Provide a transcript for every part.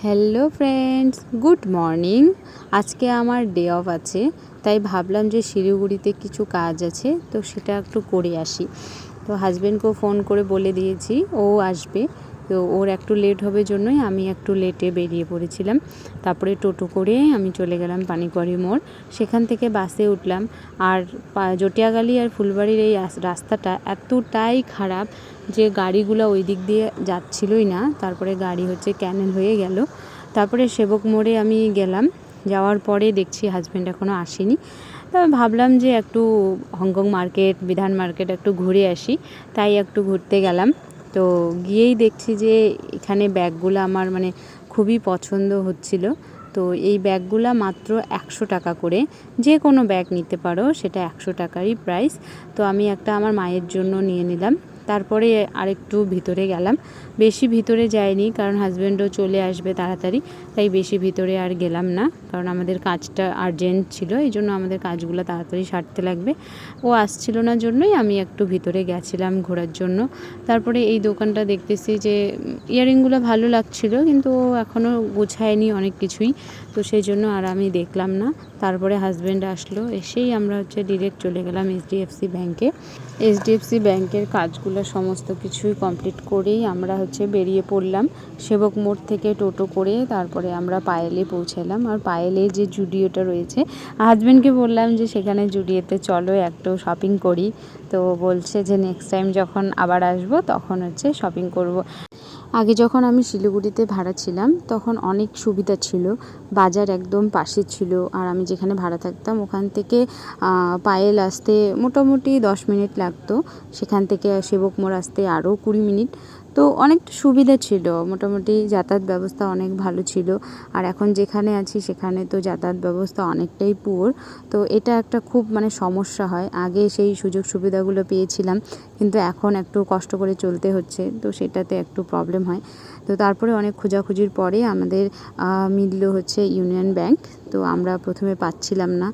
Hello friends, good morning. আজকে আমার day of আছে, তাই ভাবলাম যে শিলিগুড়িতে কিছু কাজ আছে, তো সেটা একটু করে আসি। তো হাজব্যান্ডকেও ফোন করে বলে দিয়েছি ও আসবে, তো ওর একটু লেট হবে জন্যই আমি একটু লেটে বেরিয়ে পড়েছিলাম। তারপরে টোটো করে আমি চলে গেলাম পানিকড়ি মোড়, সেখান থেকে বাসে উঠলাম। আর জটিয়াগালি আর ফুলবাড়ির এই রাস্তাটা এতটাই খারাপ যে গাড়িগুলো ওই দিক দিয়ে যাচ্ছিলই না। তারপরে গাড়ি ক্যানেল হয়ে গেল। তারপরে সেবক মোড়ে আমি গেলাম, যাওয়ার পরে দেখছি হাজব্যান্ড এখনও আসেনি। তবে ভাবলাম যে একটু হংকং মার্কেট, বিধান মার্কেট একটু ঘুরে আসি, তাই একটু ঘুরতে গেলাম। তো গিয়েই দেখছি যে এখানে ব্যাগগুলো আমার খুবই পছন্দ হচ্ছিল। তো এই ব্যাগগুলো মাত্র 100 টাকা করে, যে কোনো ব্যাগ নিতে পারো, সেটা 100 টাকারই প্রাইস। তো আমি একটা আমার মায়ের জন্য নিয়ে নিলাম। তারপরে আরেকটু ভিতরে গেলাম, বেশি ভিতরে যাইনি কারণ হাজব্যান্ডও চলে আসবে তাড়াতাড়ি, তাই বেশি ভিতরে আর গেলাম না, কারণ আমাদের কাজটা আর্জেন্ট ছিল, এই জন্য আমাদের কাজগুলো তাড়াতাড়ি সারতে লাগবে। ও আসছিল না জন্যই আমি একটু ভিতরে গেছিলাম ঘোরার জন্য। তারপরে এই দোকানটা দেখতেছি যে ইয়াররিংগুলো ভালো লাগছিল, কিন্তু ও এখনও গোছায়নি অনেক কিছুই, তো সেই জন্য আর আমি দেখলাম না। তারপরে হাজব্যান্ড আসলো, এসেই আমরা ডিরেক্ট চলে গেলাম এইচডিএফসি ব্যাংকে। এইচডিএফসি ব্যাংকের কাজগুলো সমস্ত কিছুই কমপ্লিট করেই আমরা বেরিয়ে পড়লাম সেবক মোড় থেকে টোটো করে। তারপরে আমরা পায়েলে পৌঁছালাম। আর পায়েলে যে জুডিওটা রয়েছে, হাজব্যান্ডকে বললাম যে সেখানে জুডিওতে চলো একটু শপিং করি। তো বলছে যে নেক্সট টাইম যখন আবার আসবো তখন শপিং করব। আগে যখন আমি শিলিগুড়িতে ভাড়া ছিলাম তখন অনেক সুবিধা ছিল, বাজার একদম পাশে ছিল। আর আমি যেখানে ভাড়া থাকতাম ওখান থেকে পায়েল আসতে মোটামুটি 10 মিনিট লাগতো, সেখান থেকে সেবক মোড় আসতে আরও 20 মিনিট। তো অনেকটা সুবিধা ছিল, মোটামুটি যাতায়াত ব্যবস্থা অনেক ভালো ছিল। আর এখন যেখানে আছি সেখানে তো যাতায়াত ব্যবস্থা অনেকটাই পুয়ার, তো এটা একটা খুব সমস্যা হয়। আগে সেই সুযোগ সুবিধাগুলো পেয়েছিলাম, কিন্তু এখন একটু কষ্ট করে চলতে হচ্ছে, তো সেটাতে একটু প্রবলেম হয়। তো তারপরে অনেক খোঁজাখুঁজির পরে আমাদের মিলল ইউনিয়ন ব্যাংক। তো আমরা প্রথমে পাচ্ছিলাম না,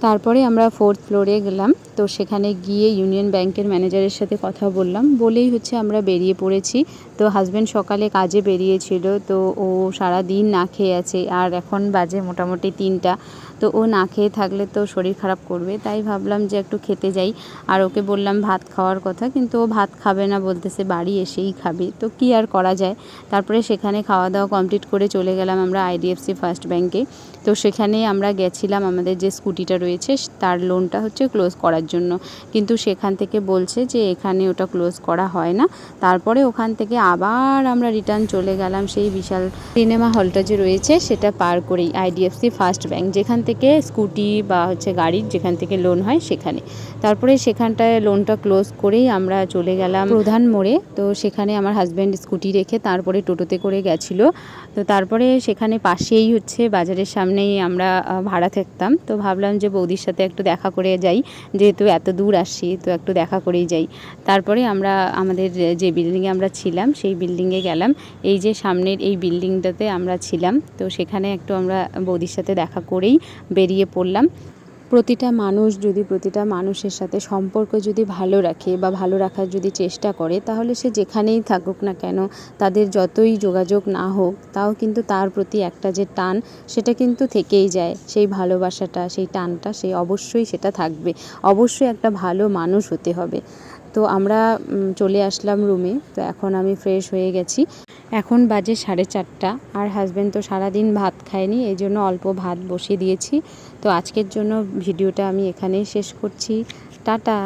তারপরে আমরা 4th ফ্লোরে গেলাম। তো সেখানে গিয়ে ইউনিয়ন ব্যাংকের ম্যানেজারের সাথে কথা বললাম, বলেই আমরা বেরিয়ে পড়েছি। তো হাজব্যান্ড সকালে কাজে বেরিয়েছিল, তো ও সারা দিন না খেয়ে আছে, আর এখন বাজে মোটামুটি 3টা। তো ও না খেয়ে থাকলে তো শরীর খারাপ করবে, তাই ভাবলাম যে একটু খেতে যাই। আর ওকে বললাম ভাত খাওয়ার কথা, কিন্তু ও ভাত খাবে না, বলতেছে বাড়ি এসেই খাবে। তো কি আর করা যায়। তারপরে সেখানে খাওয়া দাওয়া কমপ্লিট করে চলে গেলাম আমরা আইডিএফসি ফার্স্ট ব্যাংকে। তো সেখানে আমরা গেছিলাম আমাদের যে স্কুটিটা রয়েছে তার লোনটা ক্লোজ করার জন্য, কিন্তু সেখান থেকে বলছে যে এখানে ওটা ক্লোজ করা হয় না। তারপরে ওখান থেকে আবার আমরা রিটার্ন চলে গেলাম সেই বিশাল সিনেমা হলটা যে রয়েছে সেটা পার করেই আইডিএফসি ফার্স্ট ব্যাংক, যেখান থেকে স্কুটি বা গাড়ির যেখান থেকে লোন হয় সেখানে। তারপরে সেখানটায় লোনটা ক্লোজ করেই আমরা চলে গেলাম প্রধান মোড়ে। তো সেখানে আমার হাজব্যান্ড স্কুটি রেখে তারপরে টোটোতে করে গেছিলো। তো তারপরে সেখানে পাশেই বাজারের সামনেই আমরা ভাড়া থাকতাম। তো ভাবলাম যে বৌদির সাথে একটু দেখা করে যাই, যেহেতু এত দূর আসছি তো একটু দেখা করেই যাই। তারপরে আমরা আমাদের যে বিল্ডিংয়ে আমরা ছিলাম সেই বিল্ডিংয়ে গেলাম। এই যে সামনের এই বিল্ডিংটাতে আমরা ছিলাম, তো সেখানে একটু আমরা বৌদির সাথে দেখা করেই বেরিয়ে পড়লাম। প্রতিটা মানুষ যদি প্রতিটা মানুষের সাথে সম্পর্ক যদি ভালো রাখে বা ভালো রাখার যদি চেষ্টা করে, তাহলে সে যেখানেই থাকুক না কেন, তাদের যতই যোগাযোগ না হোক, তাও কিন্তু তার প্রতি একটা যে টান সেটা কিন্তু থেকেই যায়। সেই ভালোবাসাটা, সেই টানটা সে অবশ্যই সেটা থাকবে, অবশ্যই একটা ভালো মানুষ হতে হবে। তো আমরা চলে আসলাম রুমে। তো এখন আমি ফ্রেশ হয়ে গেছি, এখন বাজে 4:30। আর হাজব্যান্ড তো সারাদিন ভাত খায়নি, এই জন্য অল্প ভাত বসিয়ে দিয়েছি। তো আজকের জন্য ভিডিওটা আমি এখানেই শেষ করছি। টাটা।